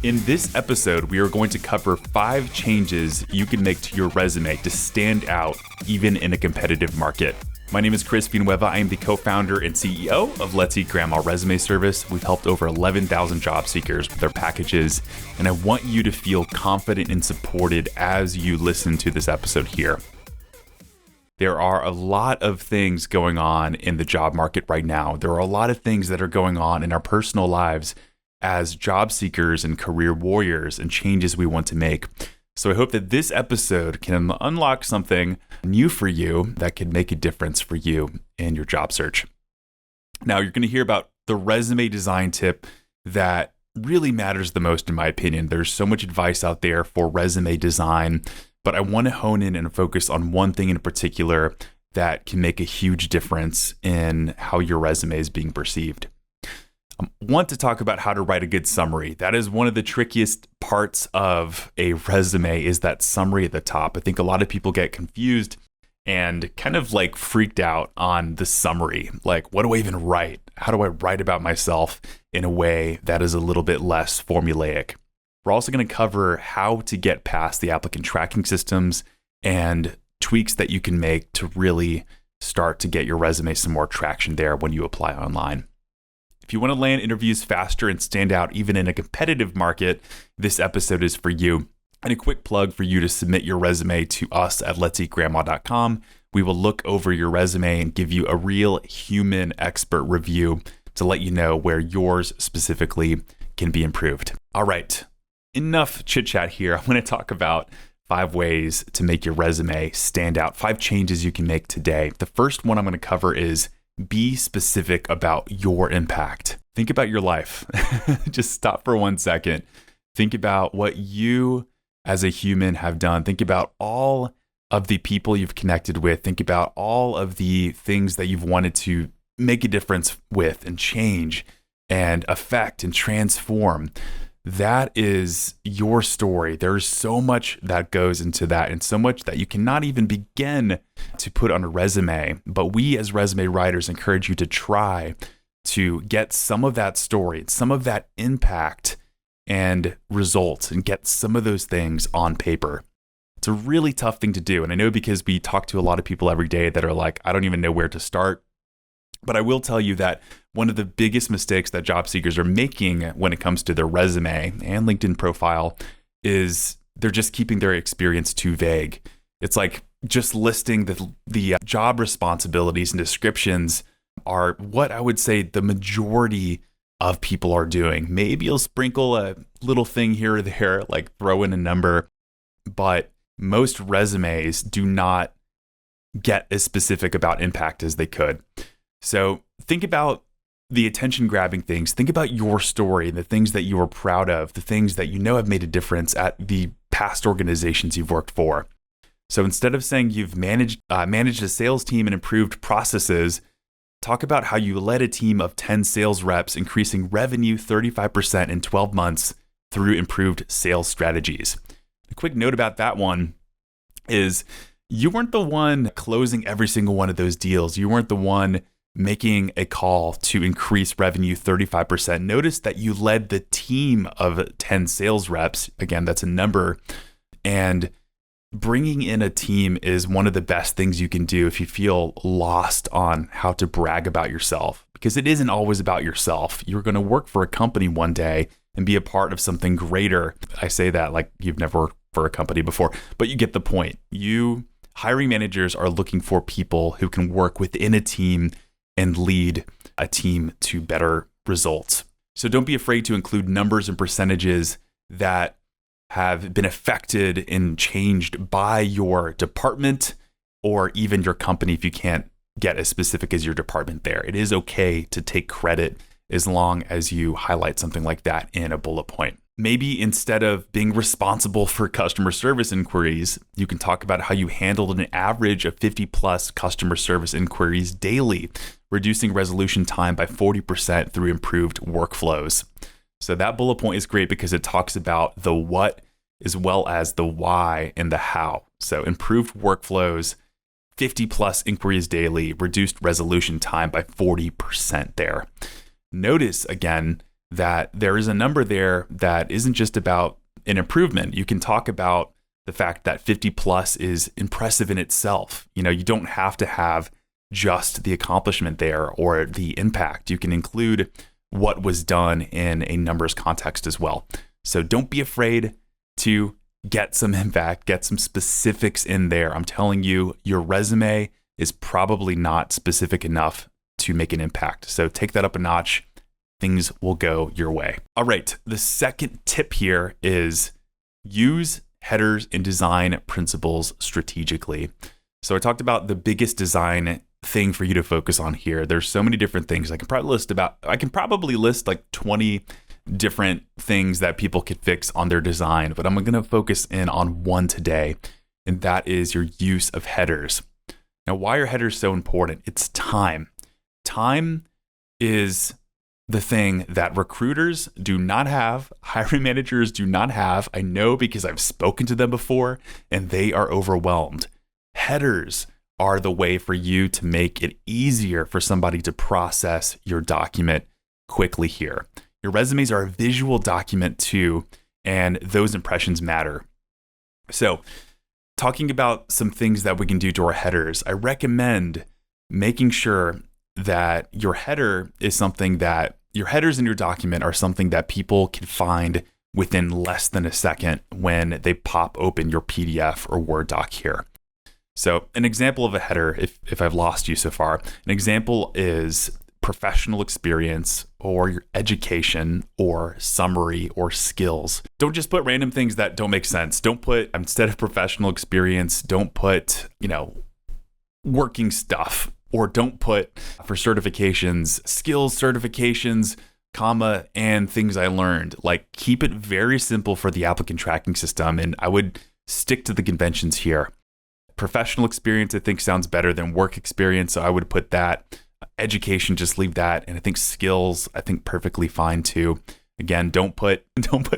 In this episode, we are going to cover 5 changes you can make to your resume to stand out even in a competitive market. My name is Chris Villanueva. I am the co-founder and CEO of Let's Eat Grandma Resume Service. We've helped over 11,000 job seekers with their packages, and I want you to feel confident and supported as you listen to this episode here. There are a lot of things going on in the job market right now. There are a lot of things that are going on in our personal lives as job seekers and career warriors and changes we want to make. So I hope that this episode can unlock something new for you that can make a difference for you in your job search. Now, you're going to hear about the resume design tip that really matters the most, in my opinion. There's so much advice out there for resume design, but I want to hone in and focus on one thing in particular that can make a huge difference in how your resume is being perceived. I want to talk about how to write a good summary. That is one of the trickiest parts of a resume, is that summary at the top. I think a lot of people get confused and kind of like freaked out on the summary. Like, what do I even write? How do I write about myself in a way that is a little bit less formulaic? We're also going to cover how to get past the applicant tracking systems and tweaks that you can make to really start to get your resume some more traction there when you apply online. If you want to land interviews faster and stand out even in a competitive market, this episode is for you. And a quick plug for you to submit your resume to us at letseatgrandma.com. We will look over your resume and give you a real human expert review to let you know where yours specifically can be improved. All right, enough chit chat here. I want to talk about 5 ways to make your resume stand out, 5 changes you can make today. The first one I'm going to cover is be specific about your impact. Think about your life. Just stop for 1 second. Think about what you as a human have done. Think about all of the people you've connected with. Think about all of the things that you've wanted to make a difference with and change and affect and transform. That is your story. There's so much that goes into that and so much that you cannot even begin to put on a resume. But we as resume writers encourage you to try to get some of that story, some of that impact and results, and get some of those things on paper. It's a really tough thing to do. And I know because we talk to a lot of people every day that are like, I don't even know where to start. But I will tell you that one of the biggest mistakes that job seekers are making when it comes to their resume and LinkedIn profile is they're just keeping their experience too vague. It's like just listing the job responsibilities and descriptions are what I would say the majority of people are doing. Maybe you'll sprinkle a little thing here or there, like throw in a number, but most resumes do not get as specific about impact as they could. So think about the attention-grabbing things. Think about your story, the things that you are proud of, the things that you know have made a difference at the past organizations you've worked for. So instead of saying you've managed a sales team and improved processes, talk about how you led a team of 10 sales reps, increasing revenue 35% in 12 months through improved sales strategies. A quick note about that one is you weren't the one closing every single one of those deals. You weren't the one making a call to increase revenue 35%. Notice that you led the team of 10 sales reps. Again, that's a number. And bringing in a team is one of the best things you can do if you feel lost on how to brag about yourself, because it isn't always about yourself. You're going to work for a company one day and be a part of something greater. I say that like you've never worked for a company before, but you get the point. Hiring managers are looking for people who can work within a team and lead a team to better results. So don't be afraid to include numbers and percentages that have been affected and changed by your department or even your company if you can't get as specific as your department there. It is okay to take credit as long as you highlight something like that in a bullet point. Maybe instead of being responsible for customer service inquiries, you can talk about how you handled an average of 50 plus customer service inquiries daily, reducing resolution time by 40% through improved workflows. So that bullet point is great because it talks about the what as well as the why and the how. So improved workflows, 50 plus inquiries daily, reduced resolution time by 40% there. Notice again that there is a number there that isn't just about an improvement. You can talk about the fact that 50 plus is impressive in itself. You don't have to have just the accomplishment there or the impact. You can include what was done in a numbers context as well. So don't be afraid to get some impact, get some specifics in there. I'm telling you, your resume is probably not specific enough to make an impact. So take that up a notch. Things will go your way. All right. The second tip here is use headers and design principles strategically. So I talked about the biggest design thing for you to focus on here. There's so many different things. I can probably list like 20 different things that people could fix on their design, but I'm going to focus in on one today, and that is your use of headers. Now, why are headers so important? It's time. Time is the thing that recruiters do not have, hiring managers do not have. I know because I've spoken to them before and they are overwhelmed. Headers are the way for you to make it easier for somebody to process your document quickly here. Your resumes are a visual document too, and those impressions matter. So, talking about some things that we can do to our headers, I recommend making sure that your headers in your document are something that people can find within less than a second when they pop open your PDF or Word doc here. So an example of a header, if I've lost you so far, an example is professional experience or your education or summary or skills. Don't just put random things that don't make sense. Don't put, instead of professional experience, don't put, working stuff, or don't put for certifications, skills certifications, comma, and things I learned. Like, keep it very simple for the applicant tracking system. And I would stick to the conventions here. Professional experience, I think, sounds better than work experience. So I would put that. Education, just leave that. And I think skills, I think perfectly fine too. Again, don't put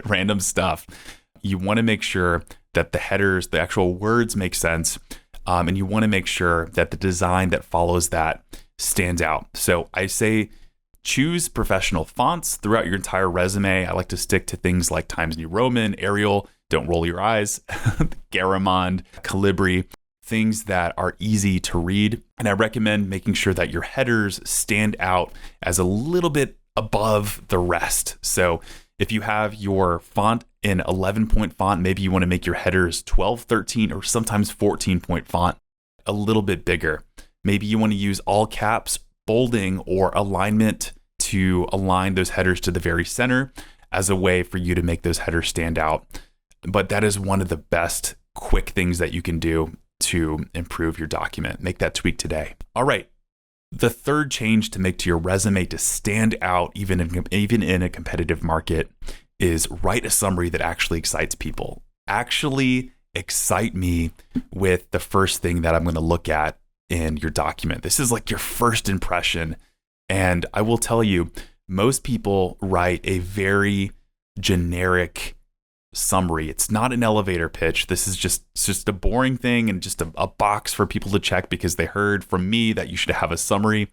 random stuff. You want to make sure that the headers, the actual words make sense. And you want to make sure that the design that follows that stands out. So I say choose professional fonts throughout your entire resume. I like to stick to things like Times New Roman, Arial, don't roll your eyes, Garamond, Calibri, things that are easy to read. And I recommend making sure that your headers stand out as a little bit above the rest. So if you have your font in 11-point font, maybe you want to make your headers 12, 13, or sometimes 14-point font a little bit bigger. Maybe you want to use all caps, bolding, or alignment to align those headers to the very center as a way for you to make those headers stand out. But that is one of the best quick things that you can do to improve your document. Make that tweak today. All right. The third change to make to your resume to stand out even in a competitive market is write a summary that actually excites people. Actually excite me with the first thing that I'm going to look at in your document. This is like your first impression. And I will tell you, most people write a very generic summary. It's not an elevator pitch. This is just a boring thing and just a box for people to check because they heard from me that you should have a summary.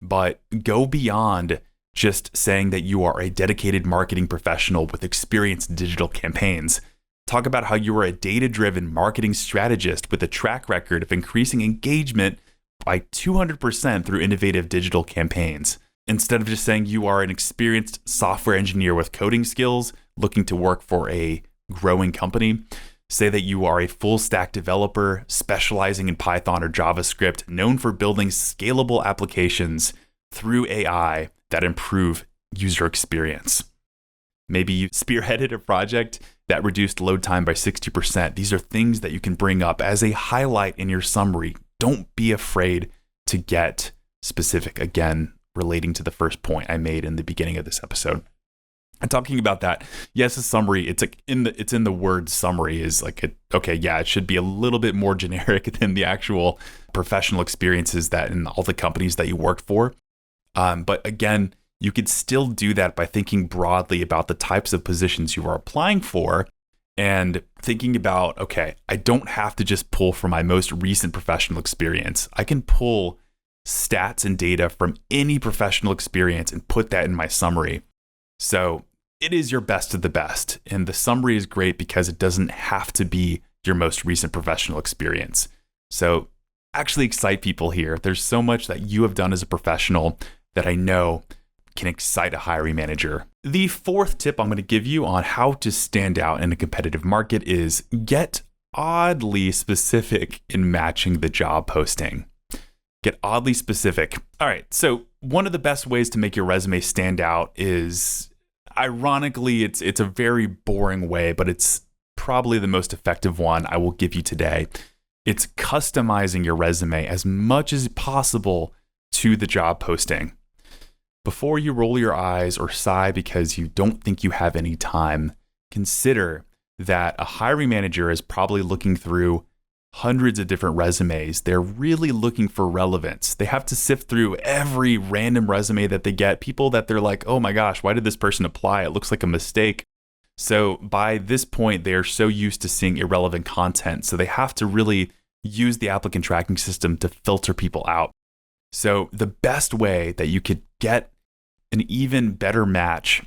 But go beyond just saying that you are a dedicated marketing professional with experience in digital campaigns. Talk about how you are a data-driven marketing strategist with a track record of increasing engagement by 200% through innovative digital campaigns. Instead of just saying you are an experienced software engineer with coding skills looking to work for a growing company, say that you are a full stack developer specializing in Python or JavaScript, known for building scalable applications through AI that improve user experience. Maybe you spearheaded a project that reduced load time by 60%. These are things that you can bring up as a highlight in your summary. Don't be afraid to get specific. Again, relating to the first point I made in the beginning of this episode. And talking about that, yes, a summary, it's in the word summary is like, it should be a little bit more generic than the actual professional experiences that in all the companies that you worked for. But again, you could still do that by thinking broadly about the types of positions you are applying for and thinking about, okay, I don't have to just pull from my most recent professional experience. I can pull stats and data from any professional experience and put that in my summary. So it is your best of the best. And the summary is great because it doesn't have to be your most recent professional experience. So actually excite people here. There's so much that you have done as a professional that I know can excite a hiring manager. The fourth tip I'm going to give you on how to stand out in a competitive market is get oddly specific in matching the job posting. Get oddly specific. All right, so one of the best ways to make your resume stand out is, ironically, it's a very boring way, but it's probably the most effective one I will give you today. It's customizing your resume as much as possible to the job posting. Before you roll your eyes or sigh because you don't think you have any time, consider that a hiring manager is probably looking through hundreds of different resumes. They're really looking for relevance. They have to sift through every random resume that they get, people that they're like, oh my gosh, why did this person apply? It looks like a mistake. So by this point, they are so used to seeing irrelevant content. So they have to really use the applicant tracking system to filter people out. So the best way that you could get an even better match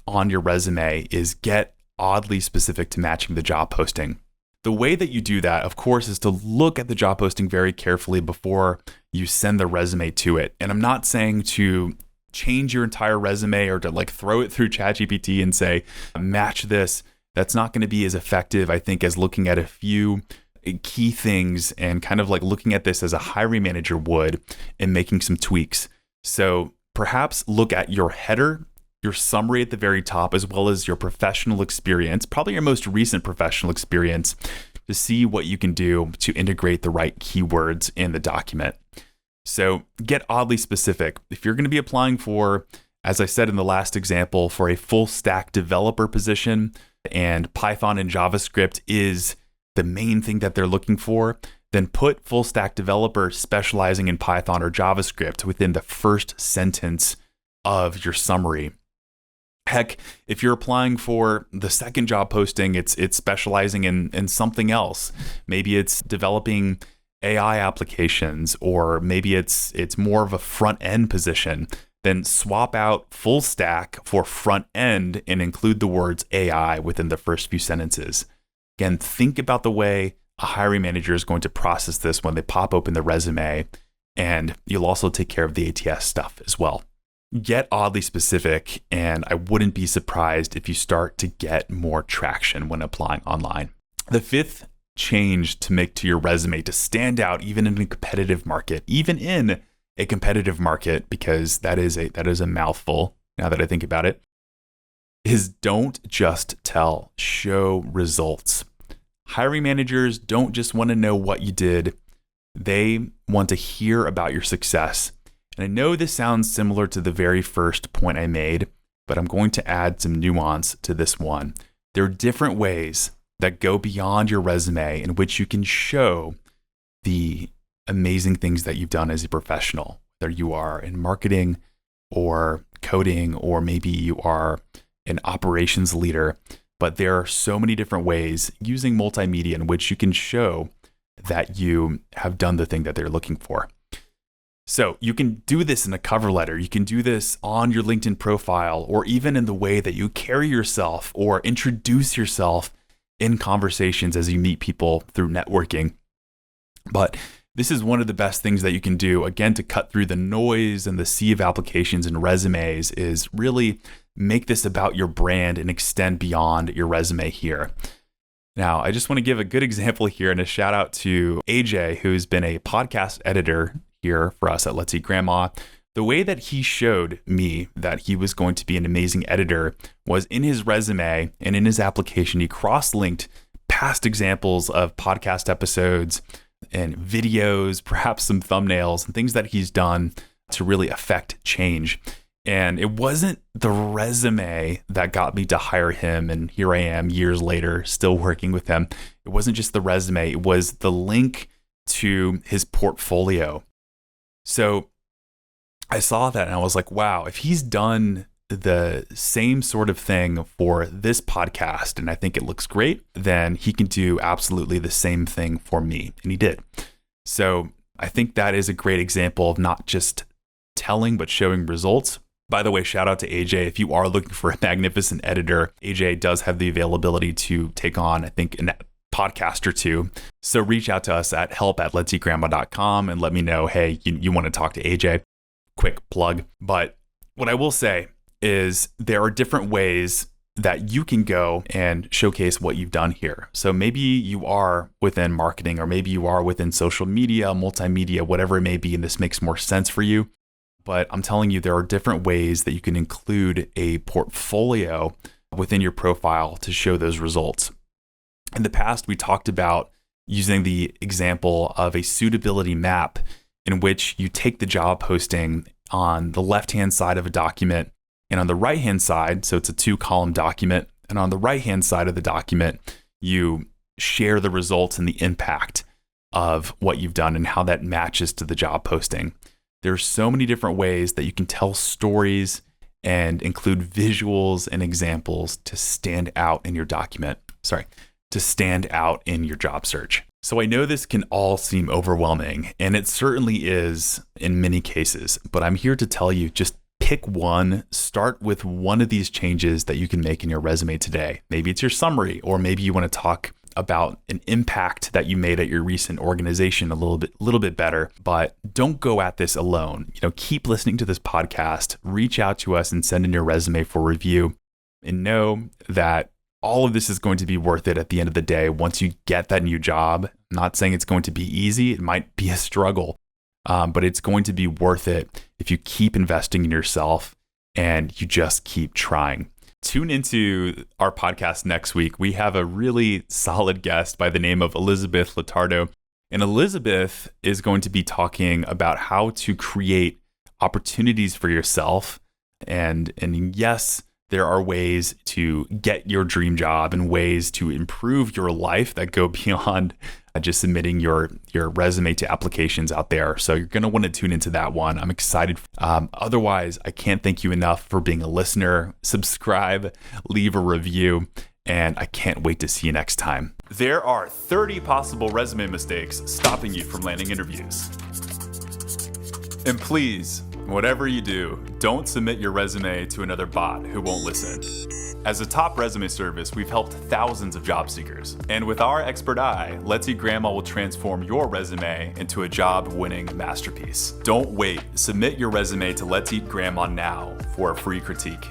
on your resume is get oddly specific to matching the job posting. The way that you do that, of course, is to look at the job posting very carefully before you send the resume to it. And I'm not saying to change your entire resume or to like throw it through ChatGPT and say, match this. That's not going to be as effective, I think, as looking at a few key things and kind of like looking at this as a hiring manager would and making some tweaks. So perhaps look at your header, your summary at the very top, as well as your professional experience, probably your most recent professional experience, to see what you can do to integrate the right keywords in the document. So get oddly specific. If you're going to be applying for, as I said in the last example, for a full stack developer position and Python and JavaScript is the main thing that they're looking for, then put full stack developer specializing in Python or JavaScript within the first sentence of your summary. Heck, if you're applying for the second job posting, it's specializing in something else. Maybe it's developing AI applications, or maybe it's more of a front end position. Then swap out full stack for front end and include the words AI within the first few sentences. Again, think about the way a hiring manager is going to process this when they pop open the resume, and you'll also take care of the ATS stuff as well. Get oddly specific, and I wouldn't be surprised if you start to get more traction when applying online. The fifth change to make to your resume to stand out even in a competitive market, because that is a mouthful now that I think about it, is don't just tell, show results. Hiring managers don't just want to know what you did. They want to hear about your success. And I know this sounds similar to the very first point I made, but I'm going to add some nuance to this one. There are different ways that go beyond your resume in which you can show the amazing things that you've done as a professional, whether you are in marketing or coding, or maybe you are an operations leader. But there are so many different ways using multimedia in which you can show that you have done the thing that they're looking for. So you can do this in a cover letter. You can do this on your LinkedIn profile, or even in the way that you carry yourself or introduce yourself in conversations as you meet people through networking. But this is one of the best things that you can do, again, to cut through the noise and the sea of applications and resumes, is really make this about your brand and extend beyond your resume here. Now, I just want to give a good example here and a shout out to AJ, who's been a podcast editor here for us at Let's Eat Grandma. The way that he showed me that he was going to be an amazing editor was in his resume and in his application, he cross-linked past examples of podcast episodes and videos, perhaps some thumbnails and things that he's done to really affect change. And it wasn't the resume that got me to hire him, and here I am years later still working with him. It wasn't just the resume, it was the link to his portfolio. So I saw that and I was like, wow, if he's done the same sort of thing for this podcast, and I think it looks great, then he can do absolutely the same thing for me. And he did. So I think that is a great example of not just telling, but showing results. By the way, shout out to AJ. If you are looking for a magnificent editor, AJ does have the availability to take on, I think, a podcast or two. So reach out to us at help@letseatgrandma.com and let me know, hey, you want to talk to AJ. Quick plug. But what I will say is there are different ways that you can go and showcase what you've done here. So maybe you are within marketing, or maybe you are within social media, multimedia, whatever it may be, and this makes more sense for you. But I'm telling you, there are different ways that you can include a portfolio within your profile to show those results. In the past, we talked about using the example of a suitability map in which you take the job posting on the left-hand side of a document, and on the right-hand side, so it's a 2-column document, and on the right-hand side of the document, you share the results and the impact of what you've done and how that matches to the job posting. There's so many different ways that you can tell stories and include visuals and examples to stand out in your document. To stand out in your job search. So I know this can all seem overwhelming, and it certainly is in many cases, but I'm here to tell you, just pick one, start with one of these changes that you can make in your resume today. Maybe it's your summary, or maybe you want to talk about an impact that you made at your recent organization a little bit better, but don't go at this alone. Keep listening to this podcast, reach out to us and send in your resume for review, and know that all of this is going to be worth it at the end of the day. Once you get that new job, I'm not saying it's going to be easy. It might be a struggle, but it's going to be worth it if you keep investing in yourself and you just keep trying. Tune into our podcast next week. We have a really solid guest by the name of Elizabeth Latardo. And Elizabeth is going to be talking about how to create opportunities for yourself. And yes, there are ways to get your dream job and ways to improve your life that go beyond just submitting your resume to applications out there. So you're going to want to tune into that one. I'm excited. Otherwise, I can't thank you enough for being a listener. Subscribe, leave a review, and I can't wait to see you next time. There are 30 possible resume mistakes stopping you from landing interviews. And please, whatever you do, don't submit your resume to another bot who won't listen. As a top resume service, we've helped thousands of job seekers. And with our expert eye, Let's Eat Grandma will transform your resume into a job-winning masterpiece. Don't wait. Submit your resume to Let's Eat Grandma now for a free critique.